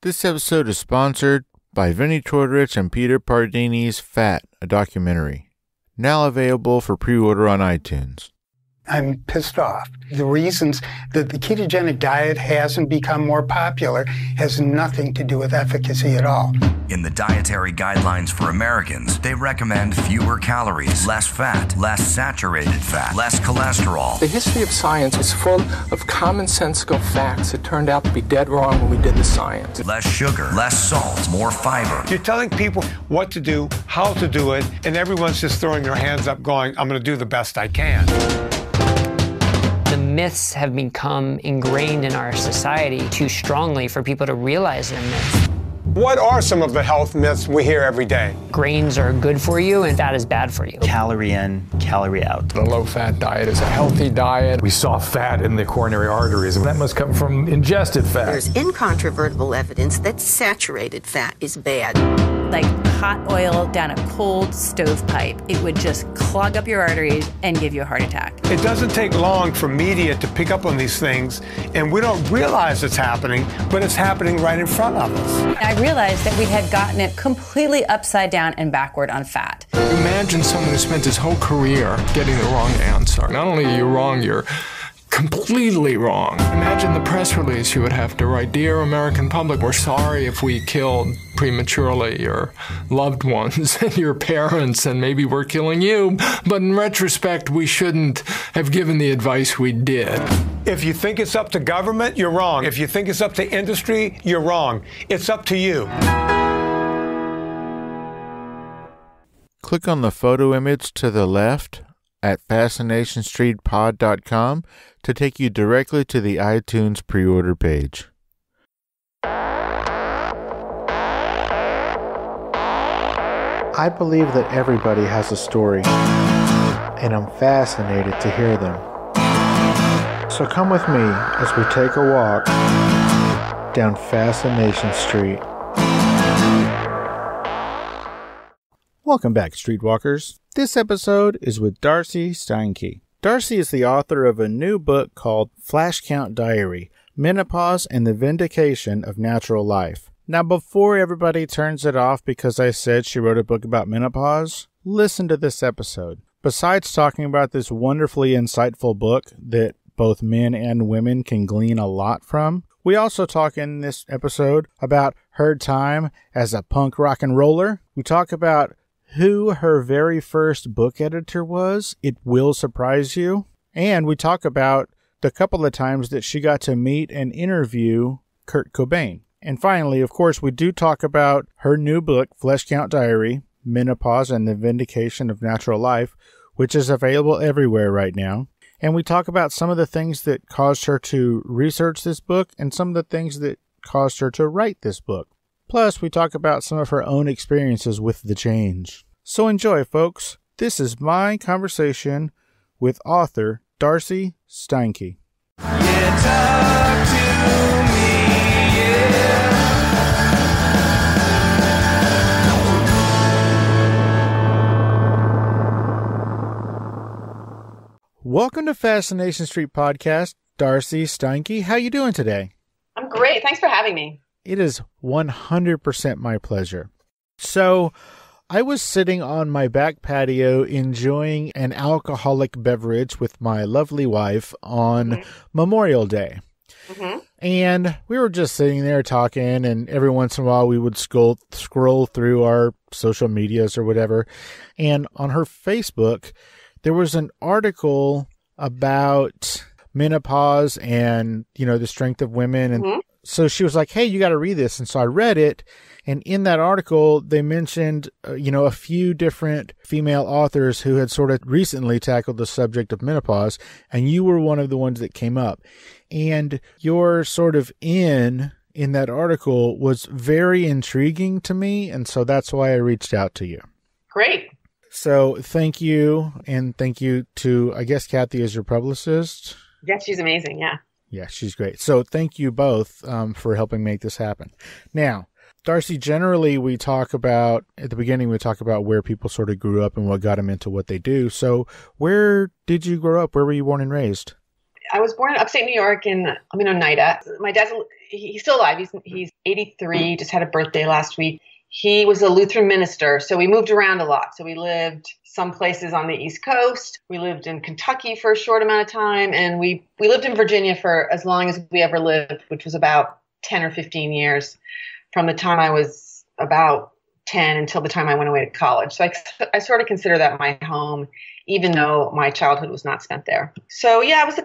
This episode is sponsored by Vinnie Tortorich and Peter Pardini's Fat, a documentary. Now available for pre-order on iTunes. I'm pissed off. The reasons that the ketogenic diet hasn't become more popular has nothing to do with efficacy at all. In the Dietary Guidelines for Americans, they recommend fewer calories, less fat, less saturated fat, less cholesterol. The history of science is full of commonsensical facts that turned out to be dead wrong when we did the science. Less sugar, less salt, more fiber. You're telling people what to do, how to do it, and everyone's just throwing their hands up going, I'm going to do the best I can. The myths have become ingrained in our society too strongly for people to realize they're myths. What are some of the health myths we hear every day? Grains are good for you and fat is bad for you. Calorie in, calorie out. The low-fat diet is a healthy diet. We saw fat in the coronary arteries, and that must come from ingested fat. There's incontrovertible evidence that saturated fat is bad. Like hot oil down a cold stovepipe. It would just clog up your arteries and give you a heart attack. It doesn't take long for media to pick up on these things, and we don't realize it's happening, but it's happening right in front of us. I realized that we had gotten it completely upside down and backward on fat. Imagine someone who spent his whole career getting the wrong answer. Not only are you wrong, you're completely wrong. Imagine the press release you would have to write. Dear American public, we're sorry if we killed prematurely your loved ones and your parents, and maybe we're killing you, but in retrospect, we shouldn't have given the advice we did. If you think it's up to government, you're wrong. If you think it's up to industry, you're wrong. It's up to you. Click on the photo image to the left at fascinationstreetpod.com to take you directly to the iTunes pre-order page. I believe that everybody has a story, and I'm fascinated to hear them. So come with me as we take a walk down Fascination Street. Welcome back, Streetwalkers. This episode is with Darcey Steinke. Darcey is the author of a new book called Flash Count Diary, Menopause and the Vindication of Natural Life. Now, before everybody turns it off because I said she wrote a book about menopause, listen to this episode. Besides talking about this wonderfully insightful book that both men and women can glean a lot from, we also talk in this episode about her time as a punk rock and roller. We talk about who her very first book editor was. It will surprise you. And we talk about the couple of times that she got to meet and interview Kurt Cobain. And finally, of course, we do talk about her new book, Flesh Count Diary, Menopause and the Vindication of Natural Life, which is available everywhere right now. And we talk about some of the things that caused her to research this book and some of the things that caused her to write this book. Plus, we talk about some of her own experiences with the change. So enjoy, folks. This is my conversation with author Darcey Steinke. Yeah, talk to me, yeah. Welcome to Fascination Street Podcast, Darcey Steinke. How you doing today? I'm great. Thanks for having me. It is 100% my pleasure. So, I was sitting on my back patio enjoying an alcoholic beverage with my lovely wife on Memorial Day. And we were just sitting there talking, and every once in a while we would scroll through our social medias or whatever. And on her Facebook, there was an article about menopause and, you know, the strength of women. And so she was like, hey, you got to read this. And so I read it. And in that article, they mentioned, a few different female authors who had sort of recently tackled the subject of menopause. And you were one of the ones that came up. And your sort of in that article was very intriguing to me. And so that's why I reached out to you. Great. So thank you. And thank you to, I guess, Kathy is your publicist. Yes, she's amazing. Yeah. Yeah, she's great. So thank you both for helping make this happen. Now, Darcey, generally we talk about, at the beginning, we talk about where people sort of grew up and what got them into what they do. So where did you grow up? Where were you born and raised? I was born in upstate New York in Oneida. My dad's he's still alive. He's 83, just had a birthday last week. He was a Lutheran minister, so we moved around a lot. So we lived some places on the East Coast. We lived in Kentucky for a short amount of time, and we lived in Virginia for as long as we ever lived, which was about 10 or 15 years, from the time I was about 10 until the time I went away to college. So I sort of consider that my home, even though my childhood was not spent there. So yeah, it was a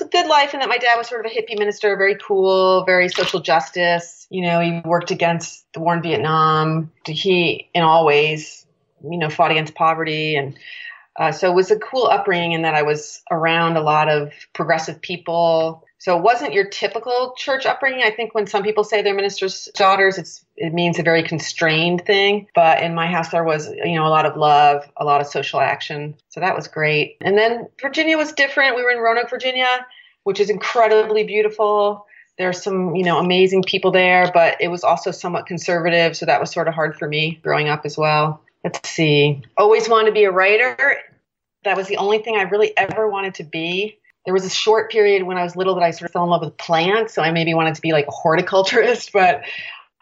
good life, and that my dad was sort of a hippie minister, very cool, very social justice. You know, he worked against the war in Vietnam. He, in all ways, you know, fought against poverty. And so it was a cool upbringing in that I was around a lot of progressive people. So it wasn't your typical church upbringing. I think when some people say they're ministers' daughters, it means a very constrained thing. But in my house, there was, you know, a lot of love, a lot of social action. So that was great. And then Virginia was different. We were in Roanoke, Virginia, which is incredibly beautiful. There's some, you know, amazing people there, but it was also somewhat conservative. So that was sort of hard for me growing up as well. Let's see. Always wanted to be a writer. That was the only thing I really ever wanted to be. There was a short period when I was little that I sort of fell in love with plants. So I maybe wanted to be like a horticulturist, but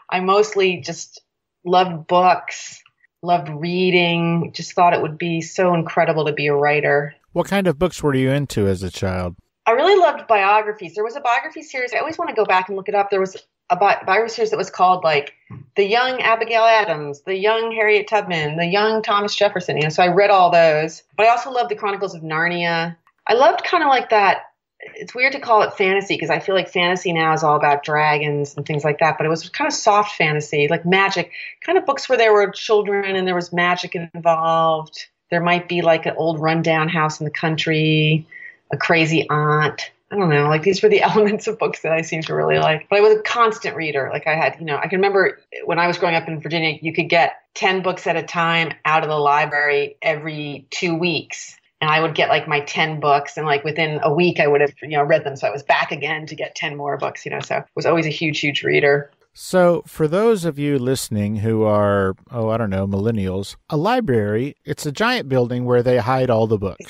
I mostly just loved books, loved reading, just thought it would be so incredible to be a writer. What kind of books were you into as a child? I really loved biographies. There was a biography series. I always want to go back and look it up. There was a biography series that was called like The Young Abigail Adams, The Young Harriet Tubman, The Young Thomas Jefferson. You know, so I read all those. But I also loved the Chronicles of Narnia. I loved kind of like that. It's weird to call it fantasy because I feel like fantasy now is all about dragons and things like that. But it was kind of soft fantasy, like magic, kind of books where there were children and there was magic involved. There might be like an old rundown house in the country, a crazy aunt. I don't know. Like these were the elements of books that I seemed to really like. But I was a constant reader. Like I had, you know, I can remember when I was growing up in Virginia, you could get 10 books at a time out of the library every 2 weeks. And I would get like my 10 books, and like within a week I would have, you know, read them. So I was back again to get 10 more books, you know, so I was always a huge, huge reader. So for those of you listening who are, millennials, a library, it's a giant building where they hide all the books.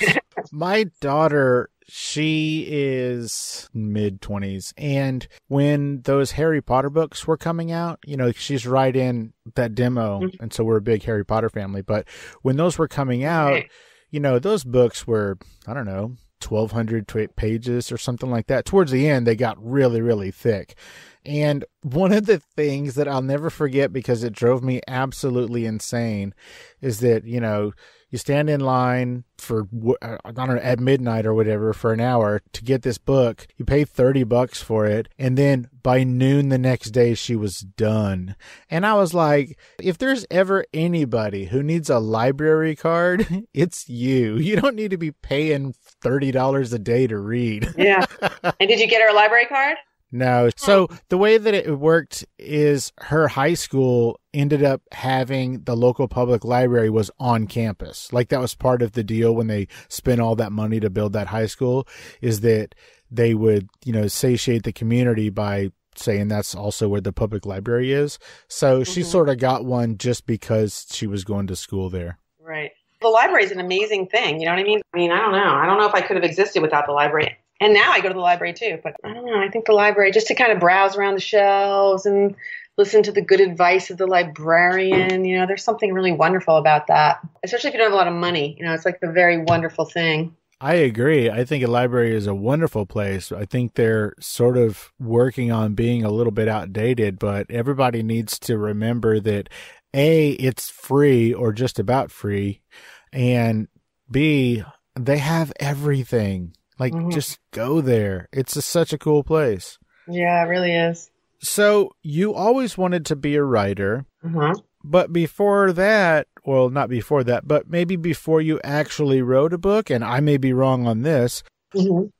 My daughter, she is mid-20s, and when those Harry Potter books were coming out, you know, she's right in that demo, and so we're a big Harry Potter family. But when those were coming out, you know, those books were, 1,200 pages or something like that. Towards the end, they got really, really thick. And one of the things that I'll never forget because it drove me absolutely insane is that, you know, you stand in line for, at midnight or whatever for an hour to get this book. You pay $30 for it. And then by noon the next day, she was done. And I was like, if there's ever anybody who needs a library card, it's you. You don't need to be paying $30 a day to read. Yeah. And did you get her a library card? No. So the way that it worked is her high school ended up having the local public library was on campus. Like that was part of the deal when they spent all that money to build that high school, is that they would, you know, satiate the community by saying that's also where the public library is. So she sort of got one just because she was going to school there. Right. The library is an amazing thing. You know what I mean? I don't know. I don't know if I could have existed without the library. And now I go to the library too, but I don't know. I think the library, just to kind of browse around the shelves and listen to the good advice of the librarian, you know, there's something really wonderful about that. Especially if you don't have a lot of money, you know, it's like a very wonderful thing. I agree. I think a library is a wonderful place. I think they're sort of working on being a little bit outdated, but everybody needs to remember that A, it's free or just about free, and B, they have everything. Like, just go there. It's such a cool place. Yeah, it really is. So you always wanted to be a writer, but before that, well, not before that, but maybe before you actually wrote a book, and I may be wrong on this,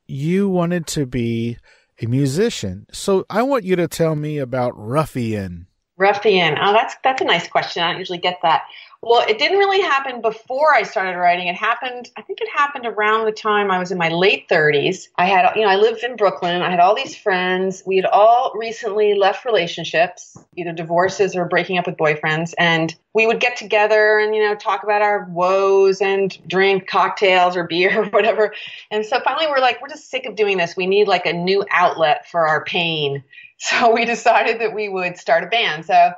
you wanted to be a musician. So I want you to tell me about Ruffian. Ruffian. Oh, that's a nice question. I don't usually get that. Well, it didn't really happen before I started writing. I think it happened around the time I was in my late 30s. I lived in Brooklyn. I had all these friends. We had all recently left relationships, either divorces or breaking up with boyfriends. And we would get together and, you know, talk about our woes and drink cocktails or beer or whatever. And so finally we're just sick of doing this. We need like a new outlet for our pain. So we decided that we would start a band. So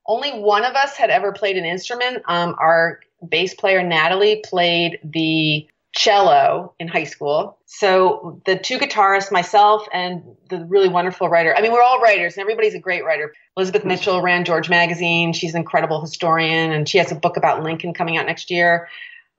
only one of us had ever played an instrument. Our bass player, Natalie, played the cello in high school. So the two guitarists, myself and the really wonderful writer, I mean, we're all writers and everybody's a great writer. Elizabeth Mitchell ran George Magazine. She's an incredible historian and she has a book about Lincoln coming out next year.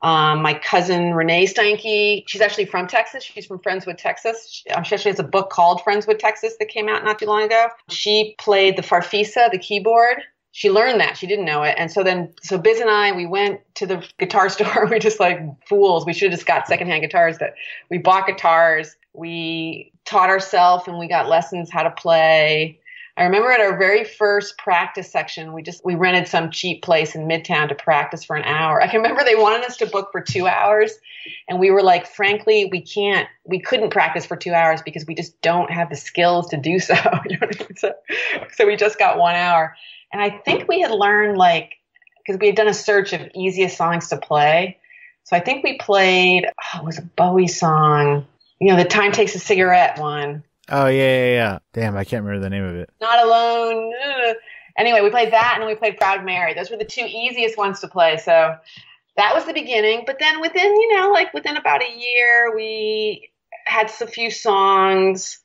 My cousin, Renee Steinke, she's actually from Texas. She's from Friendswood, Texas. She actually has a book called Friendswood, Texas that came out not too long ago. She played the farfisa, the keyboard. She learned that. She didn't know it. And so Biz and I, we went to the guitar store. We just like fools. We should have just got secondhand guitars, but we bought guitars. We taught ourselves and we got lessons how to play. I remember at our very first practice section, we rented some cheap place in Midtown to practice for an hour. I can remember they wanted us to book for 2 hours. And we were like, frankly, we couldn't practice for 2 hours because we just don't have the skills to do so. You know what I mean? So we just got 1 hour. And I think we had learned because we had done a search of easiest songs to play. So I think we played, it was a Bowie song, the Time Takes a Cigarette one. Oh, yeah. Damn, I can't remember the name of it. Not Alone. Anyway, we played that and then we played Proud Mary. Those were the two easiest ones to play. So that was the beginning. But then within about a year, we had a few songs.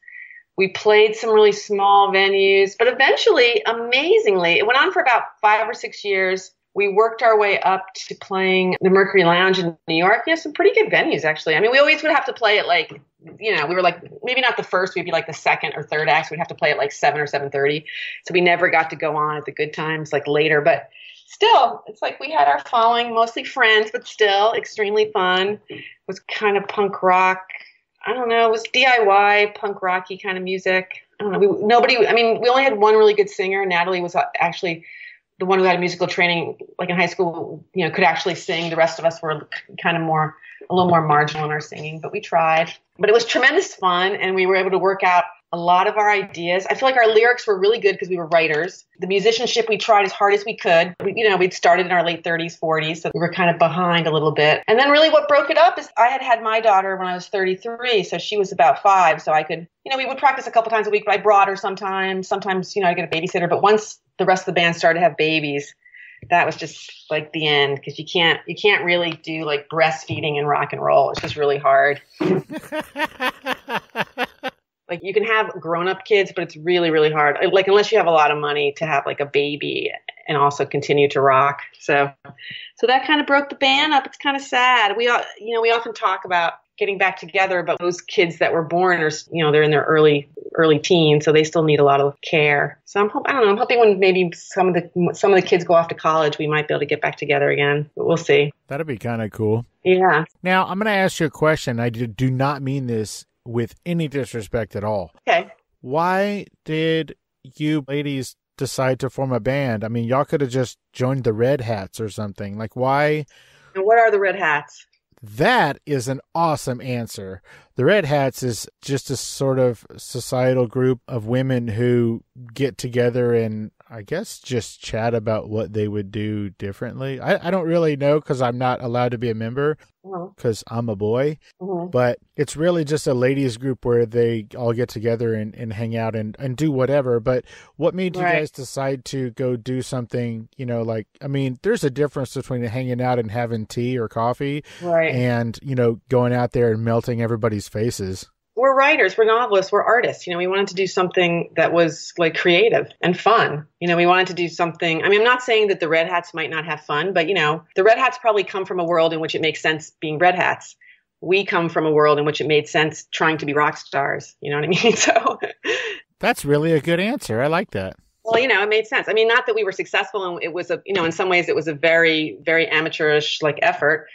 We played some really small venues, but eventually, amazingly, it went on for about 5 or 6 years. We worked our way up to playing the Mercury Lounge in New York. Some pretty good venues, actually. I mean, we always would have to play at we were maybe not the first, we'd be like the second or third act. We'd have to play at 7 or 7:30. So we never got to go on at the good times later, but still, it's we had our following, mostly friends, but still extremely fun. It was kind of punk rock. I don't know. It was DIY, punk rocky kind of music. I don't know. We only had one really good singer. Natalie was actually the one who had musical training, in high school, could actually sing. The rest of us were kind of a little more marginal in our singing, but we tried. But it was tremendous fun, and we were able to work out a lot of our ideas. I feel like our lyrics were really good because we were writers. The musicianship, we tried as hard as we could. We'd started in our late 30s, 40s, so we were kind of behind a little bit. And then really what broke it up is I had my daughter when I was 33, so she was about 5, so I could, we would practice a couple times a week, but I brought her sometimes. Sometimes, I'd get a babysitter. But once the rest of the band started to have babies, that was just the end, because you can't really do breastfeeding and rock and roll. It's just really hard. You can have grown-up kids, but it's really, really hard. Unless you have a lot of money to have a baby and also continue to rock. So that kind of broke the band up. It's kind of sad. We often talk about getting back together, but those kids that were born are, they're in their early teens, so they still need a lot of care. So I'm hoping when maybe some of the kids go off to college, we might be able to get back together again. But we'll see. That'd be kind of cool. Yeah. Now I'm going to ask you a question. I do not mean this with any disrespect at all. Okay. Why did you ladies decide to form a band? I mean, y'all could have just joined the Red Hats or something. Why? And what are the Red Hats? That is an awesome answer. The Red Hats is just a sort of societal group of women who get together and I guess just chat about what they would do differently. I don't really know because I'm not allowed to be a member because I'm a boy. Mm-hmm. But it's really just a ladies group where they all get together and hang out and do whatever. But what made you guys decide to go do something, there's a difference between hanging out and having tea or coffee and, going out there and melting everybody's faces. We're writers, we're novelists, we're artists. We wanted to do something that was creative and fun. We wanted to do something. I mean, I'm not saying that the Red Hats might not have fun, but the Red Hats probably come from a world in which it makes sense being Red Hats. We come from a world in which it made sense trying to be rock stars. You know what I mean? So that's really a good answer. I like that. Well, it made sense. I mean, not that we were successful, and it was in some ways it was a very, very amateurish effort.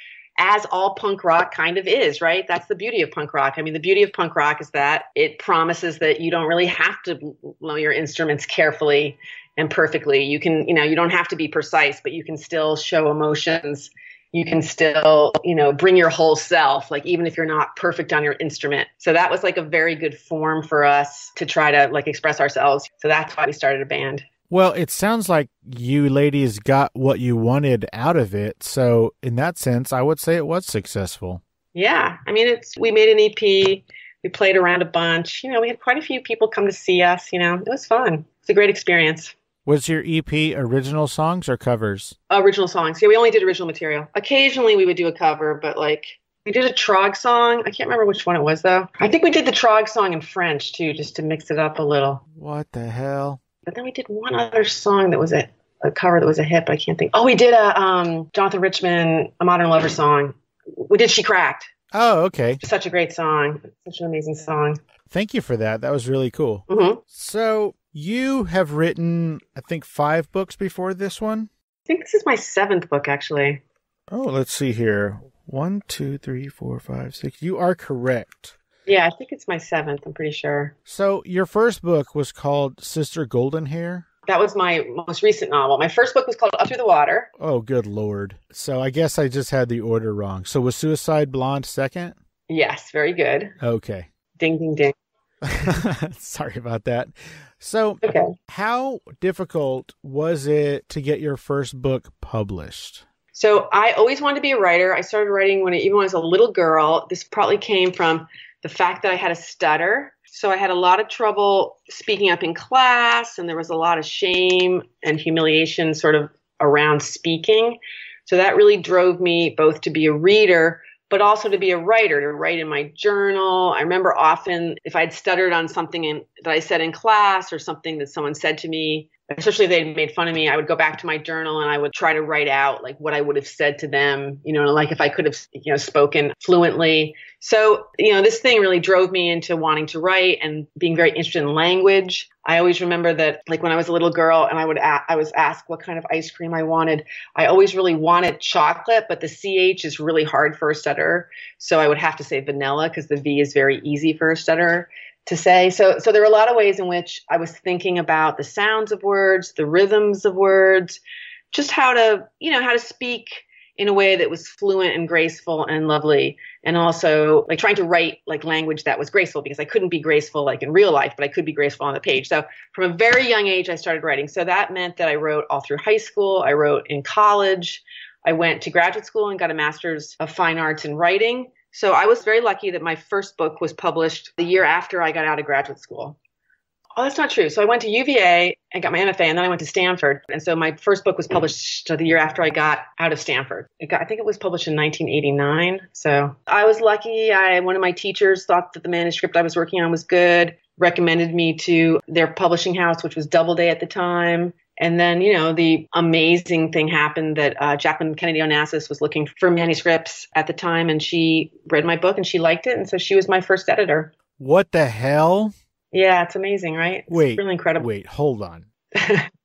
As all punk rock kind of is, right? That's the beauty of punk rock. I mean, the beauty of punk rock is that it promises that you don't really have to blow your instruments carefully and perfectly. You can, you don't have to be precise, but you can still show emotions. You can still, bring your whole self, even if you're not perfect on your instrument. So that was a very good form for us to try to express ourselves. So that's why we started a band. Well, it sounds like you ladies got what you wanted out of it. So in that sense, I would say it was successful. Yeah. I mean, we made an EP. We played around a bunch. We had quite a few people come to see us. It was fun. It's a great experience. Was your EP original songs or covers? Original songs. Yeah, we only did original material. Occasionally we would do a cover, but we did a Trog song. I can't remember which one it was, though. I think we did the Trog song in French, too, just to mix it up a little. What the hell? But then we did one other song that was a cover that was a hit, but I can't think. Oh, we did a Jonathan Richman, A Modern Lover song. We did She Cracked. Oh, okay. Such a great song. Such an amazing song. Thank you for that. That was really cool. Mm-hmm. So you have written, I think, 5 books before this one? I think this is my 7th book, actually. Oh, let's see here. 1, 2, 3, 4, 5, 6. You are correct. Yeah, I think it's my 7th. I'm pretty sure. So your first book was called Sister Goldenhair? That was my most recent novel. My first book was called Up Through the Water. Oh, good Lord. So I guess I just had the order wrong. So was Suicide Blonde second? Yes, very good. Okay. Ding, ding, ding. Sorry about that. So okay. How difficult was it to get your first book published? So I always wanted to be a writer. I started writing even when I was a little girl. This probably came from the fact that I had a stutter. So I had a lot of trouble speaking up in class, and there was a lot of shame and humiliation sort of around speaking. So that really drove me both to be a reader, but also to be a writer, to write in my journal. I remember often if I'd stuttered on something that I said in class or something that someone said to me, especially if they'd made fun of me, I would go back to my journal and I would try to write out what I would have said to them, if I could have, spoken fluently. So, this thing really drove me into wanting to write and being very interested in language. I always remember that, when I was a little girl and I was asked what kind of ice cream I wanted, I always really wanted chocolate, but the CH is really hard for a stutterer. So I would have to say vanilla because the V is very easy for a stutterer to say. So there were a lot of ways in which I was thinking about the sounds of words, the rhythms of words, just how to speak in a way that was fluent and graceful and lovely. And also trying to write language that was graceful, because I couldn't be graceful in real life, but I could be graceful on the page. So from a very young age, I started writing. So that meant that I wrote all through high school. I wrote in college. I went to graduate school and got a master's of fine arts in writing. So I was very lucky that my first book was published the year after I got out of graduate school. Oh, that's not true. So I went to UVA and got my MFA, and then I went to Stanford. And so my first book was published the year after I got out of Stanford. I think it was published in 1989. So I was lucky. One of my teachers thought that the manuscript I was working on was good, recommended me to their publishing house, which was Doubleday at the time. And then, the amazing thing happened that Jacqueline Kennedy Onassis was looking for manuscripts at the time, and she read my book and she liked it. And so she was my first editor. What the hell? Yeah, it's amazing, right? It's really incredible. Wait, hold on.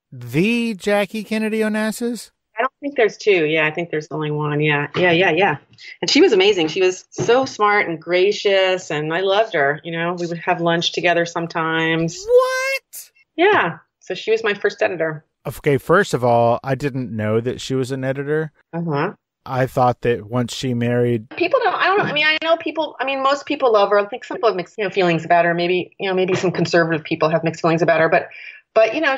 The Jackie Kennedy Onassis? I don't think there's two. Yeah, I think there's only one. Yeah. And she was amazing. She was so smart and gracious, and I loved her. We would have lunch together sometimes. What? Yeah. So she was my first editor. Okay, first of all, I didn't know that she was an editor. Uh-huh. I thought that once she married... People don't, I don't know. I know people, most people love her. I think some people have mixed feelings about her. Maybe some conservative people have mixed feelings about her. But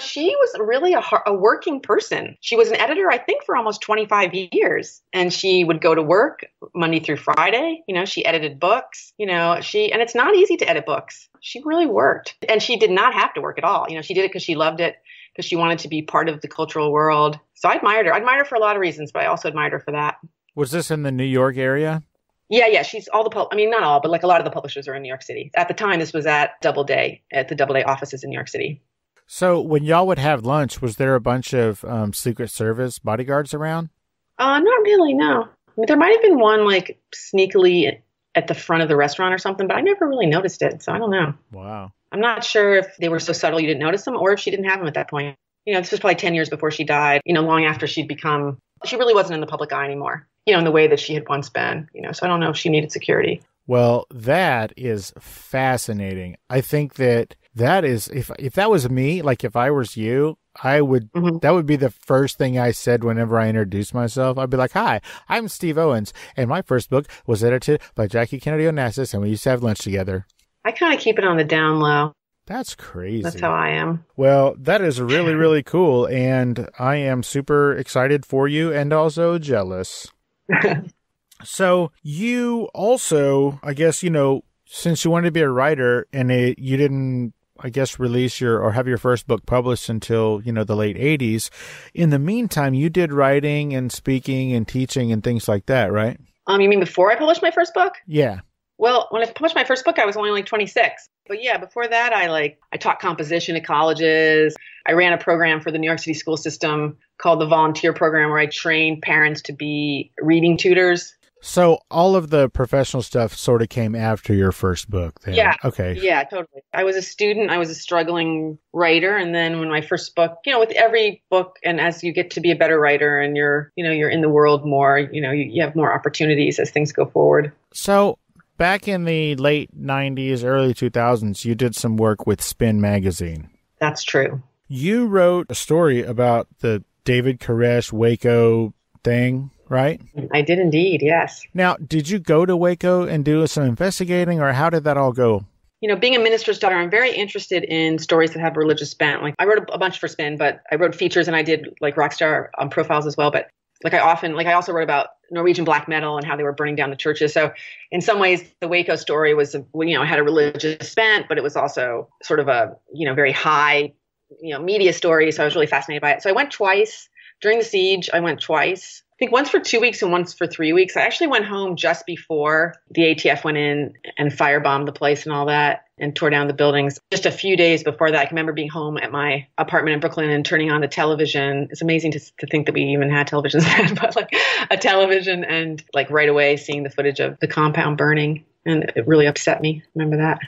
she was really a working person. She was an editor, I think, for almost 25 years. And she would go to work Monday through Friday. She edited books. And it's not easy to edit books. She really worked. And she did not have to work at all. She did it because she loved it, because she wanted to be part of the cultural world. So I admired her. I admired her for a lot of reasons, but I also admired her for that. Was this in the New York area? Yeah. She's not all, but a lot of the publishers are in New York City. At the time, this was at Doubleday, at the Doubleday offices in New York City. So when y'all would have lunch, was there a bunch of Secret Service bodyguards around? Not really, no. There might have been one sneakily at the front of the restaurant or something, but I never really noticed it. So I don't know. Wow. I'm not sure if they were so subtle you didn't notice them, or if she didn't have them at that point. This was probably 10 years before she died, long after she really wasn't in the public eye anymore, in the way that she had once been, so I don't know if she needed security. Well, that is fascinating. I think that is, if that was me, if I was you, I would, that would be the first thing I said whenever I introduced myself. I'd be like, hi, I'm Steve Owens, and my first book was edited by Jackie Kennedy Onassis, and we used to have lunch together. I kind of keep it on the down low. That's crazy. That's how I am. Well, that is really, really cool, and I am super excited for you and also jealous. So you also, I guess, since you wanted to be a writer and you didn't, I guess, release or have your first book published until, the late 80s, in the meantime, you did writing and speaking and teaching and things like that, right? You mean before I published my first book? Yeah. Well, when I published my first book, I was only like 26. But yeah, before that, I taught composition at colleges. I ran a program for the New York City school system called the Volunteer Program, where I trained parents to be reading tutors. So all of the professional stuff sort of came after your first book then? Yeah. Okay. Yeah, totally. I was a student. I was a struggling writer. And then when my first book, with every book, and as you get to be a better writer and you're in the world more, you have more opportunities as things go forward. So back in the late 90s, early 2000s, you did some work with Spin Magazine. That's true. You wrote a story about the David Koresh Waco thing, right? I did indeed, yes. Now, did you go to Waco and do some investigating, or how did that all go? Being a minister's daughter, I'm very interested in stories that have religious bent. Like, I wrote a bunch for Spin, but I wrote features and I did like rock star profiles as well. But I also wrote about Norwegian black metal and how they were burning down the churches. So in some ways, the Waco story was, had a religious bent, but it was also sort of a, very high, media story. So I was really fascinated by it. So I went twice during the siege. I went twice. I think once for 2 weeks and once for 3 weeks. I actually went home just before the ATF went in and firebombed the place and all that and tore down the buildings. Just a few days before that, I can remember being home at my apartment in Brooklyn and turning on the television. It's amazing to think that we even had televisions then, but like a television, and like right away seeing the footage of the compound burning. And it really upset me. Remember that.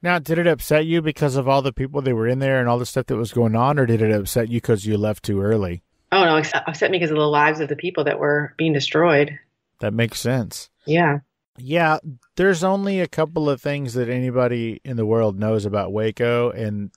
Now, did it upset you because of all the people that were in there and all the stuff that was going on, or did it upset you because you left too early? Oh, no, it upset me because of the lives of the people that were being destroyed. That makes sense. Yeah. Yeah, there's only a couple of things that anybody in the world knows about Waco, and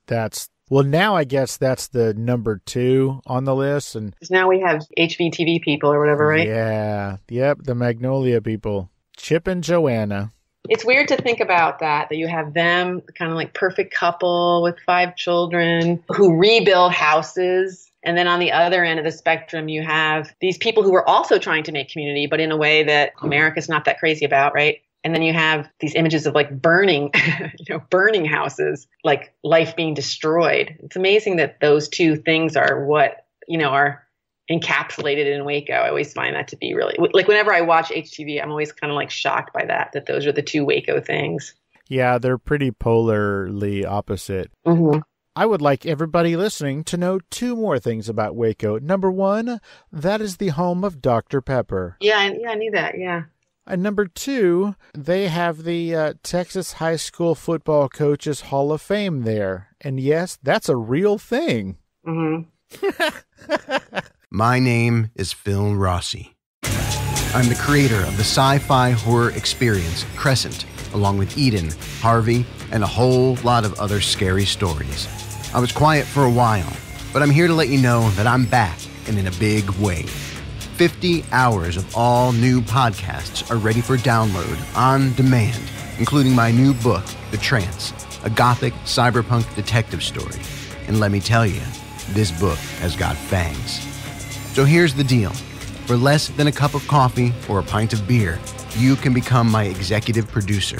now I guess that's the number 2 on the list. And now we have HVTV people or whatever, right? Yeah. Yep, the Magnolia people. Chip and Joanna. It's weird to think about that you have them, kind of like perfect couple with 5 children who rebuild houses. And then on the other end of the spectrum, you have these people who are also trying to make community, but in a way that America's not that crazy about, right? And then you have these images of like burning, burning houses, like life being destroyed. It's amazing that those two things are what, are encapsulated in Waco. I always find that to be really, like whenever I watch HTV, I'm always kind of like shocked by that those are the two Waco things. Yeah, they're pretty polarly opposite. Mm-hmm. I would like everybody listening to know 2 more things about Waco. Number 1, that is the home of Dr. Pepper. Yeah, I knew that, yeah. And number 2, they have the Texas High School Football Coaches Hall of Fame there. And yes, that's a real thing. Mm-hmm. My name is Phil Rossi. I'm the creator of the sci-fi horror experience Crescent, along with Eden, Harvey, and a whole lot of other scary stories. I was quiet for a while, but I'm here to let you know that I'm back and in a big way. 50 hours of all new podcasts are ready for download on demand, including my new book, The Trance, a gothic cyberpunk detective story. And let me tell you, this book has got fangs. So here's the deal. For less than a cup of coffee or a pint of beer, you can become my executive producer.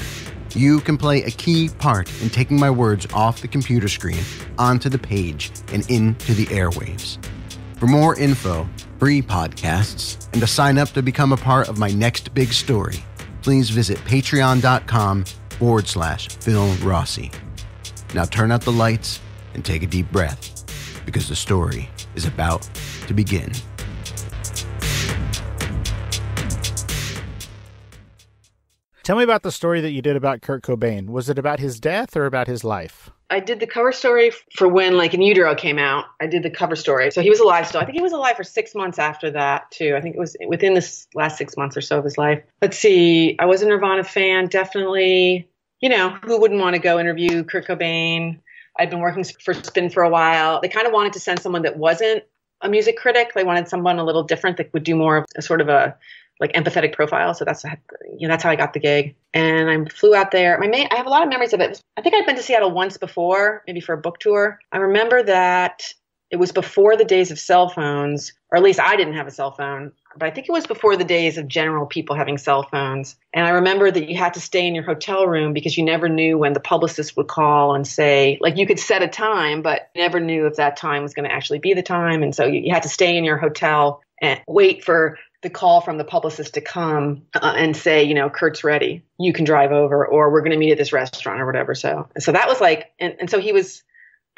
You can play a key part in taking my words off the computer screen onto the page and into the airwaves. For more info, free podcasts, and to sign up to become a part of my next big story, please visit patreon.com/Phil Rossi. Now turn out the lights and take a deep breath, because the story is about to begin. Tell me about the story that you did about Kurt Cobain. Was it about his death or about his life? I did the cover story for when like In Utero came out. I did the cover story. So he was alive still. I think he was alive for 6 months after that too. I think it was within this last 6 months or so of his life. Let's see. I was a Nirvana fan, definitely. Who wouldn't want to go interview Kurt Cobain? I'd been working for Spin for a while. They kind of wanted to send someone that wasn't a music critic. They wanted someone a little different that would do more of a sort of a like empathetic profile. So that's how I got the gig. And I flew out there. I have a lot of memories of it. I think I'd been to Seattle once before, maybe for a book tour. I remember that it was before the days of cell phones, or at least I didn't have a cell phone, but I think it was before the days of general people having cell phones. And I remember that you had to stay in your hotel room because you never knew when the publicist would call and say, like, you could set a time, but you never knew if that time was going to actually be the time. And so you had to stay in your hotel and wait for the call from the publicist to come and say, you know, Kurt's ready. You can drive over, or we're going to meet at this restaurant or whatever. So that was like, and so he was,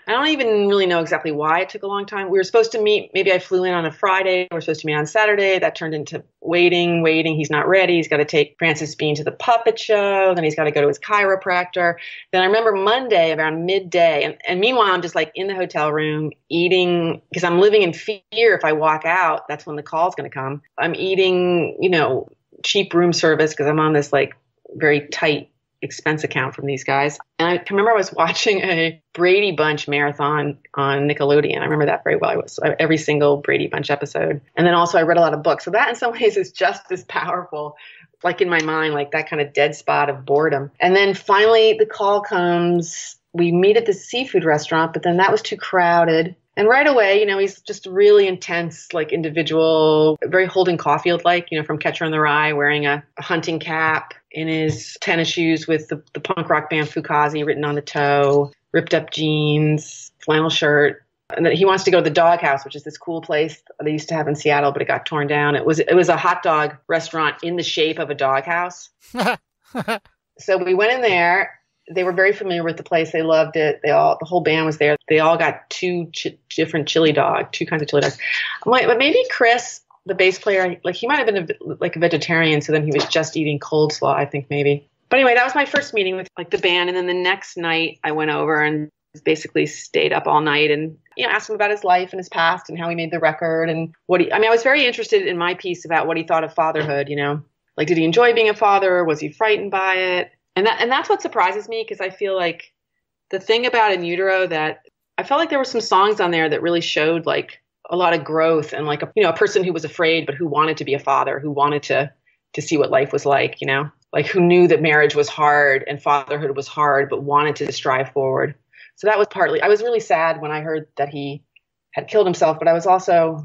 I don't even really know exactly why it took a long time. We were supposed to meet, maybe I flew in on a Friday. We were supposed to meet on Saturday. That turned into waiting. He's not ready. He's got to take Francis Bean to the puppet show. Then he's got to go to his chiropractor. Then I remember Monday around midday. And meanwhile, I'm just like in the hotel room eating, because I'm living in fear. If I walk out, that's when the call's going to come. I'm eating, you know, cheap room service because I'm on this like very tight expense account from these guys. And I remember I was watching a Brady Bunch marathon on Nickelodeon. I remember that very well. I was every single Brady Bunch episode. And then also I read a lot of books. So that in some ways is just as powerful, like in my mind, like that kind of dead spot of boredom. And then finally the call comes. We meet at the seafood restaurant, but then that was too crowded. And right away, you know, he's just really intense, like individual, very Holden Caulfield-like, you know, from Catcher in the Rye, wearing a hunting cap, in his tennis shoes with the punk rock band Fugazi written on the toe, ripped up jeans, flannel shirt. And then he wants to go to the Doghouse, which is this cool place they used to have in Seattle, but it got torn down. It was a hot dog restaurant in the shape of a doghouse. So we went in there. They were very familiar with the place. They loved it. The whole band was there. They all got two different two kinds of chili dogs. I'm like, but maybe Chris, the bass player, like he might have been a vegetarian. So then he was just eating cold slaw, I think maybe. But anyway, that was my first meeting with like the band. And then the next night I went over and basically stayed up all night and, you know, asked him about his life and his past and how he made the record and I was very interested in my piece about what he thought of fatherhood, you know, like, did he enjoy being a father? Was he frightened by it? And that's what surprises me, because I feel like the thing about In Utero, that I felt like there were some songs on there that really showed like a lot of growth and like a person who was afraid but who wanted to be a father, who wanted to see what life was like, you know, like who knew that marriage was hard and fatherhood was hard but wanted to strive forward. So that was partly, I was really sad when I heard that he had killed himself, but I was also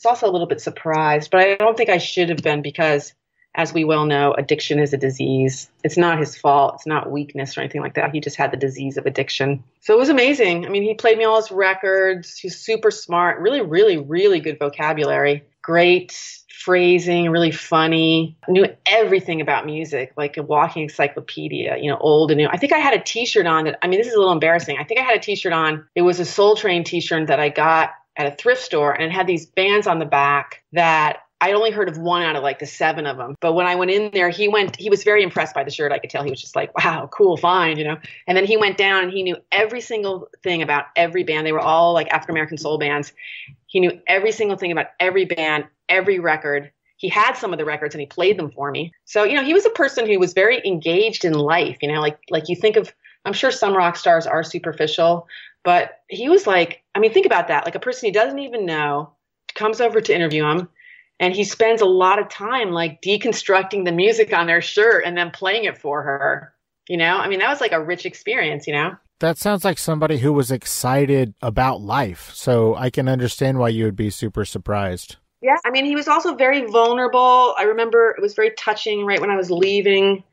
a little bit surprised. But I don't think I should have been, because as we well know, addiction is a disease. It's not his fault. It's not weakness or anything like that. He just had the disease of addiction. So it was amazing. I mean, he played me all his records. He's super smart, really, really, really good vocabulary, great phrasing, really funny, knew everything about music, like a walking encyclopedia, you know, old and new. I think I had a t-shirt on that. I mean, this is a little embarrassing. I think I had a t-shirt on. It was a Soul Train t-shirt that I got at a thrift store, and it had these bands on the back that I only heard of one out of like the 7 of them. But when I went in there, he was very impressed by the shirt. I could tell he was just like, wow, cool find, you know. And then he went down and he knew every single thing about every band. They were all like African-American soul bands. He knew every single thing about every band, every record. He had some of the records and he played them for me. So, you know, he was a person who was very engaged in life, you know, like you think of, I'm sure some rock stars are superficial, but he was like, I mean, think about that. Like a person he doesn't even know comes over to interview him. And he spends a lot of time like deconstructing the music on their shirt and then playing it for her. You know, I mean, that was like a rich experience, you know? That sounds like somebody who was excited about life. So I can understand why you would be super surprised. Yeah. I mean, he was also very vulnerable. I remember it was very touching right when I was leaving.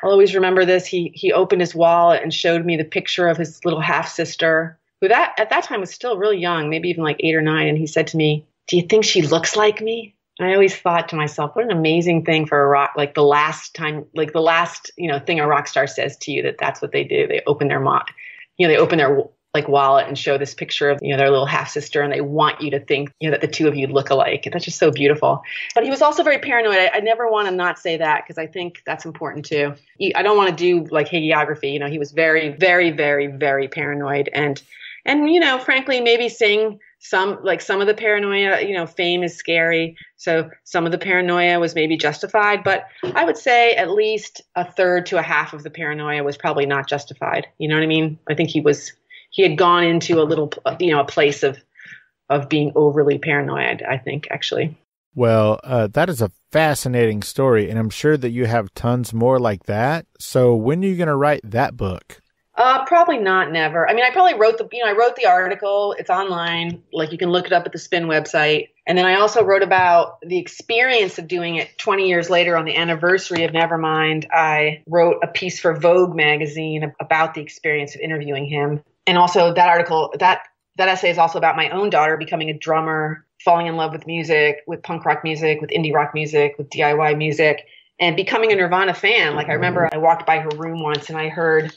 I'll always remember this. He opened his wallet and showed me the picture of his little half sister, who at that time was still really young, maybe even like 8 or 9. And he said to me, "Do you think she looks like me?" I always thought to myself, what an amazing thing for a rock, like the last, you know, thing a rock star says to you, that's what they do. They open their they open their like wallet and show this picture of, you know, their little half sister, and they want you to think, you know, that the two of you look alike. That's just so beautiful. But he was also very paranoid. I never want to not say that, because I think that's important too. I don't want to do like hagiography. You know, he was very, very, very, very paranoid, and you know, frankly, maybe saying some of the paranoia, you know, fame is scary. So some of the paranoia was maybe justified, but I would say at least a third to a half of the paranoia was probably not justified. You know what I mean? I think he had gone into a little, you know, a place of being overly paranoid, I think, actually. Well, that is a fascinating story, and I'm sure that you have tons more like that. So when are you going to write that book? Probably not, never. I mean, I probably wrote the article. It's online. Like, you can look it up at the Spin website. And then I also wrote about the experience of doing it 20 years later on the anniversary of Nevermind. I wrote a piece for Vogue magazine about the experience of interviewing him. And also that article, that essay is also about my own daughter becoming a drummer, falling in love with music, with punk rock music, with indie rock music, with DIY music, and becoming a Nirvana fan. Like, I remember I walked by her room once and I heard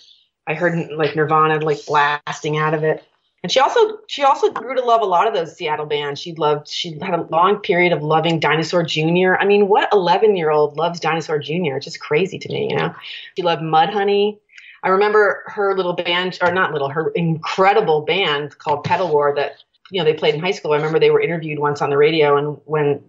like Nirvana like blasting out of it. And she also grew to love a lot of those Seattle bands. She had a long period of loving Dinosaur Jr. I mean, what 11-year-old loves Dinosaur Jr.? It's just crazy to me, you know? She loved Mudhoney. I remember her little band, or not little, her incredible band called Pedal War that, you know, they played in high school. I remember they were interviewed once on the radio, and when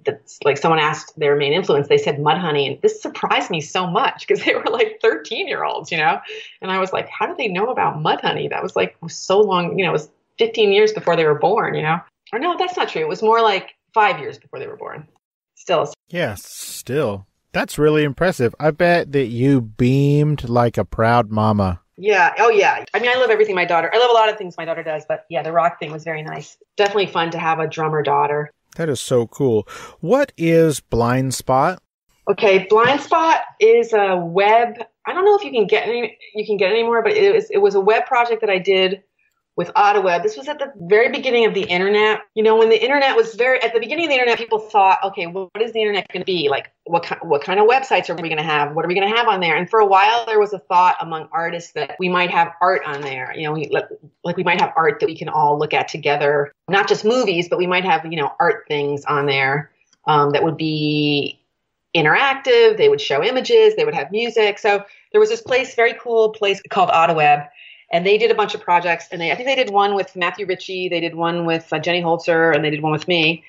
someone asked their main influence, they said Mudhoney, and this surprised me so much because they were like 13-year-olds, you know? And I was like, how did they know about Mudhoney? That was like so long, you know, it was 15 years before they were born, you know? Or no, that's not true. It was more like 5 years before they were born. Still. Yeah, still. That's really impressive. I bet that you beamed like a proud mama. Yeah. Oh, yeah. I mean, I love everything I love a lot of things my daughter does, but yeah, the rock thing was very nice. Definitely fun to have a drummer daughter. That is so cool. What is Blind Spot? Okay, Blind Spot is a web. I don't know if you can get anymore, but it was a web project that I did with AutoWeb. This was at the very beginning of the internet. You know, when the internet was at the beginning of the internet, people thought, okay, what is the internet going to be? Like, what kind of websites are we going to have? What are we going to have on there? And for a while, there was a thought among artists that we might have art on there. You know, we might have art that we can all look at together, not just movies, but we might have, you know, art things on there that would be interactive. They would show images. They would have music. So there was this very cool place called AutoWeb. And they did a bunch of projects, and I think they did one with Matthew Ritchie, they did one with Jenny Holzer, and they did one with me.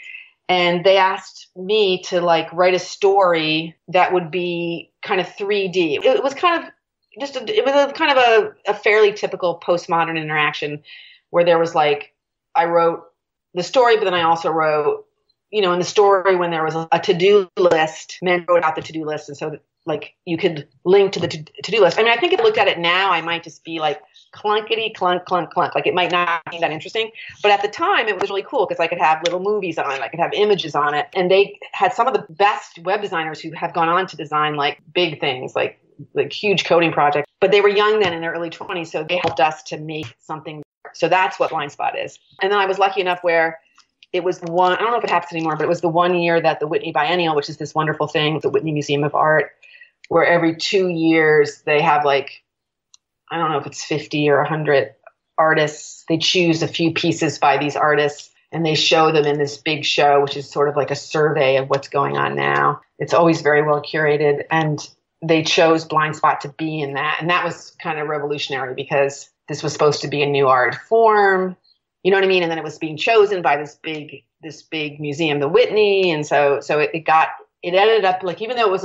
And they asked me to like write a story that would be kind of 3D. It was kind of a fairly typical postmodern interaction where there was like, I wrote the story, but then I also wrote, you know, in the story when there was a to-do list, men wrote out the to-do list, and so like you could link to the to-do list. I mean, I think if I looked at it now, I might just be like clunkety clunk clunk clunk. Like, it might not be that interesting, but at the time it was really cool because I could have little movies on it, I could have images on it, and they had some of the best web designers who have gone on to design like big things, like huge coding projects. But they were young then, in their early 20s, so they helped us to make something. So that's what Blind Spot is. And then I was lucky enough where it was I don't know if it happens anymore, but it was the 1 year that the Whitney Biennial, which is this wonderful thing, the Whitney Museum of Art, where every 2 years they have like, I don't know if it's 50 or 100 artists. They choose a few pieces by these artists and they show them in this big show, which is sort of like a survey of what's going on now. It's always very well curated, and they chose Blind Spot to be in that. And that was kind of revolutionary because this was supposed to be a new art form, you know what I mean? And then it was being chosen by this big museum, the Whitney. And so it ended up like, even though it was